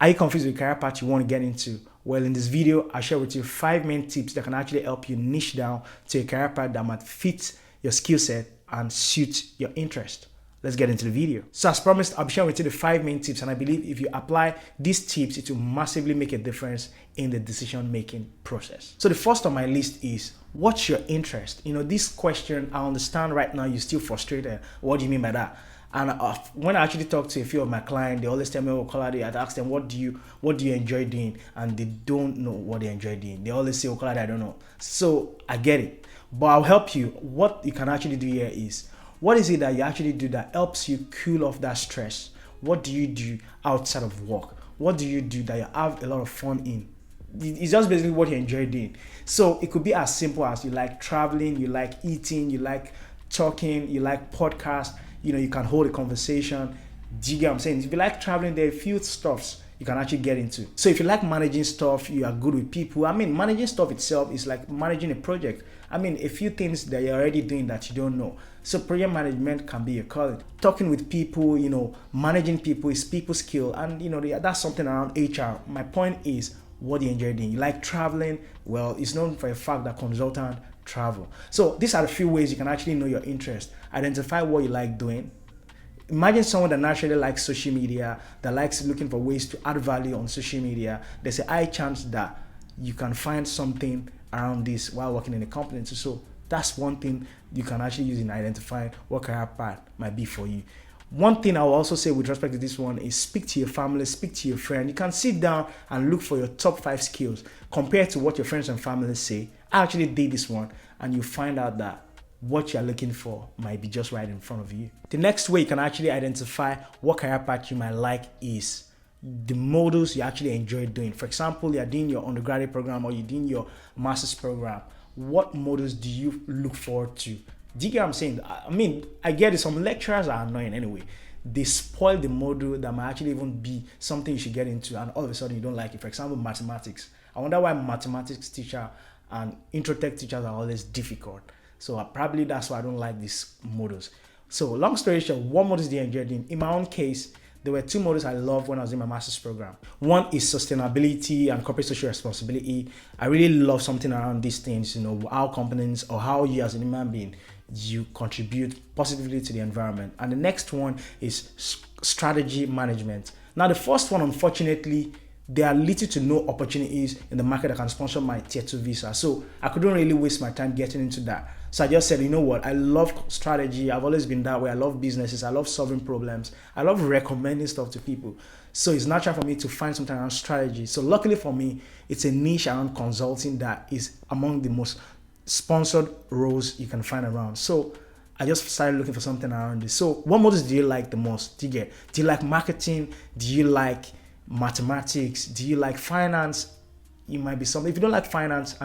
Are you confused with the career path you want to get into? Well, in this video, I'll share with you 5 main tips that can actually help you niche down to a career path that might fit your skill set and suit your interest. Let's get into the video. So as promised, I'll be sharing with you the 5 main tips, and I believe if you apply these tips, it will massively make a difference in the decision-making process. So the first on my list is, what's your interest? This question, I understand right now you're still frustrated. What do you mean by that? And when I actually talk to a few of my clients, they always tell me, oh, Kolade, I ask them, what do you enjoy doing? And they don't know what they enjoy doing. They always say, oh, Kolade, I don't know. So I get it. But I'll help you. What you can actually do here is, what is it that you actually do that helps you cool off that stress? What do you do outside of work? What do you do that you have a lot of fun in? It's just basically what you enjoy doing. So it could be as simple as you like traveling, you like eating, you like talking, you like podcasts. You can hold a conversation. Do you get what I'm saying? If you like traveling, there are a few stuffs you can actually get into. So if you like managing stuff, you are good with people. Managing stuff itself is like managing a project. A few things that you're already doing that you don't know. So project management can be your calling. Talking with people, managing people is people skill. And, that's something around HR. My point is, what do you enjoy doing? You like traveling? Well, it's known for a fact that consultants travel. So these are the few ways you can actually know your interest. Identify what you like doing. Imagine someone that naturally likes social media, that likes looking for ways to add value on social media. There's a high chance that you can find something around this while working in a company. So that's one thing you can actually use in identifying what career path might be for you. One thing I will also say with respect to this one is, speak to your family, speak to your friend. You can sit down and look for your top 5 skills compared to what your friends and family say. I actually did this one, and you find out that what you're looking for might be just right in front of you. The next way you can actually identify what career path you might like is the modules you actually enjoy doing. For example, you're doing your undergraduate program or you're doing your master's program. What modules do you look forward to? Do you get what I'm saying? I get it. Some lecturers are annoying anyway. They spoil the module that might actually even be something you should get into, and all of a sudden you don't like it. For example, mathematics. I wonder why mathematics teacher and intro tech teachers are always difficult. So probably that's why I don't like these modules. So long story short, what modules do you enjoy doing? In my own case, there were 2 modules I loved when I was in my master's program. One is sustainability and corporate social responsibility. I really love something around these things, how companies or how you as a human being, you contribute positively to the environment. And the next one is strategy management. Now, the first one, unfortunately, there are little to no opportunities in the market that can sponsor my tier 2 visa. So I couldn't really waste my time getting into that. So I just said, you know what? I love strategy. I've always been that way. I love businesses. I love solving problems. I love recommending stuff to people. So it's natural for me to find something around strategy. So luckily for me, it's a niche around consulting that is among the most sponsored roles you can find around. So I just started looking for something around this. So what modules do you like the most? Do you like marketing? Do you like mathematics? Do you like finance? You might be something. If you don't like finance,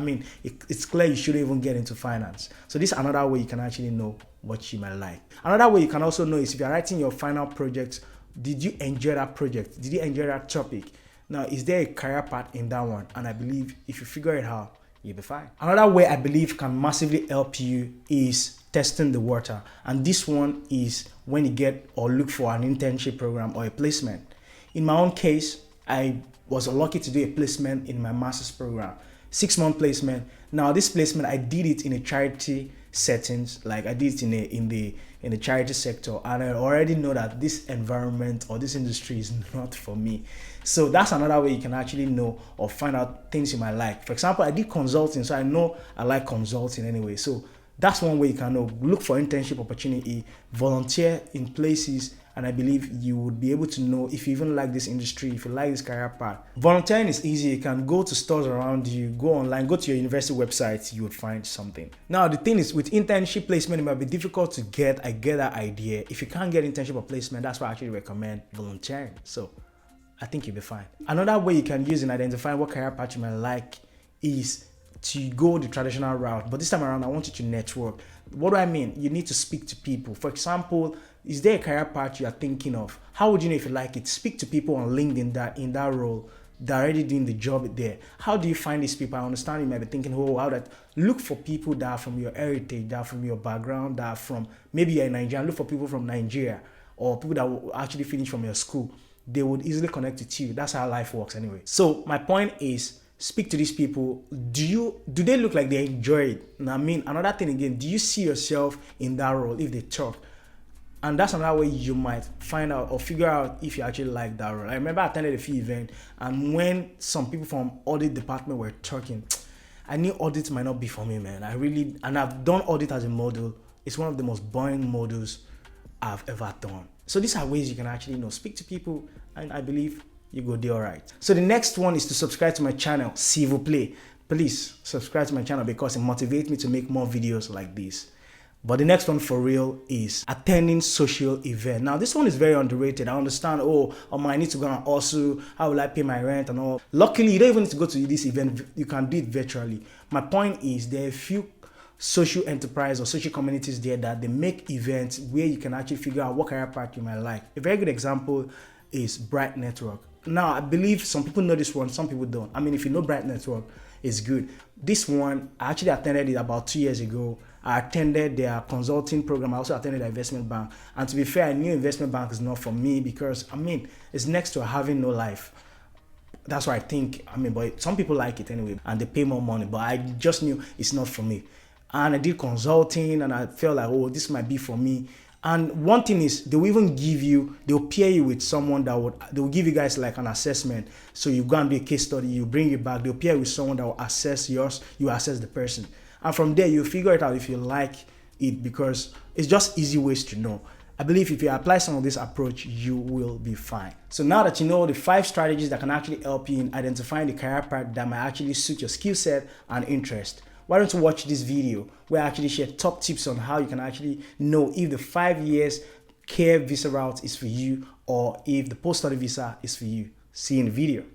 it's clear you shouldn't even get into finance. So this is another way you can actually know what you might like. Another way you can also know is, if you're writing your final project, did you enjoy that project? Did you enjoy that topic? Now, is there a career path in that one? And I believe if you figure it out, you'll be fine. Another way I believe can massively help you is testing the water. And this one is when you get or look for an internship program or a placement. In my own case, I was lucky to do a placement in my master's program, 6-month placement. Now, this placement, I did it in a charity settings, like I did it in the charity sector, and I already know that this environment or this industry is not for me. So that's another way you can actually know or find out things you might like. For example, I did consulting, so I know I like consulting anyway. So that's one way you can know. Look for internship opportunity, volunteer in places, and I believe you would be able to know if you even like this industry, if you like this career path. Volunteering is easy. You can go to stores around you, go online, go to your university website, you would find something. Now, the thing is, with internship placement, it might be difficult to get. I get that idea. If you can't get internship or placement, that's why I actually recommend volunteering. So I think you'll be fine. Another way you can use in identifying what career path you might like is to go the traditional route. But this time around, I want you to network. What do I mean? You need to speak to people. For example, is there a career path you are thinking of? How would you know if you like it? Speak to people on LinkedIn that in that role, they're already doing the job there. How do you find these people? I understand you might be thinking, how that? Look for people that are from your heritage, that are from your background, that are from, maybe you're in Nigeria, look for people from Nigeria or people that will actually finish from your school. they would easily connect with you. That's how life works anyway. So my point is, speak to these people. Do they look like they enjoy it? I mean, another thing again, do you see yourself in that role if they talk? And that's another way you might find out or figure out if you actually like that role. I remember I attended a few events, and when some people from audit department were talking, I knew audit might not be for me, man. And I've done audit as a model. It's one of the most boring models I've ever done. So these are ways you can actually, speak to people, and I believe you go do all right. So the next one is to subscribe to my channel, s'il vous plaît. Please subscribe to my channel because it motivates me to make more videos like this. But the next one for real is attending social event. Now this one is very underrated. I understand, I need to go and also, how will I pay my rent and all. Luckily, you don't even need to go to this event. You can do it virtually. My point is there are a few social enterprise or social communities there that they make events where you can actually figure out what career path you might like. A very good example is Bright Network. Now, I believe some people know this one, some people don't. I mean, if you know Bright Network, it's good. This one, I actually attended it about 2 years ago. I attended their consulting program. I also attended their investment bank. And to be fair, I knew investment bank is not for me because, it's next to having no life. That's what I think. But some people like it anyway, and they pay more money. But I just knew it's not for me. And I did consulting, and I felt like, this might be for me. And one thing is, they'll pair you with someone they'll give you guys like an assessment. So you go and do a case study, you bring it back, they'll pair you with someone that will assess yours, you assess the person. And from there, you figure it out if you like it, because it's just easy ways to know. I believe if you apply some of this approach, you will be fine. So now that you know the 5 strategies that can actually help you in identifying the career path that might actually suit your skill set and interest, why don't you watch this video where I actually share top tips on how you can actually know if the 5 years care visa route is for you or if the post-study visa is for you. See you in the video.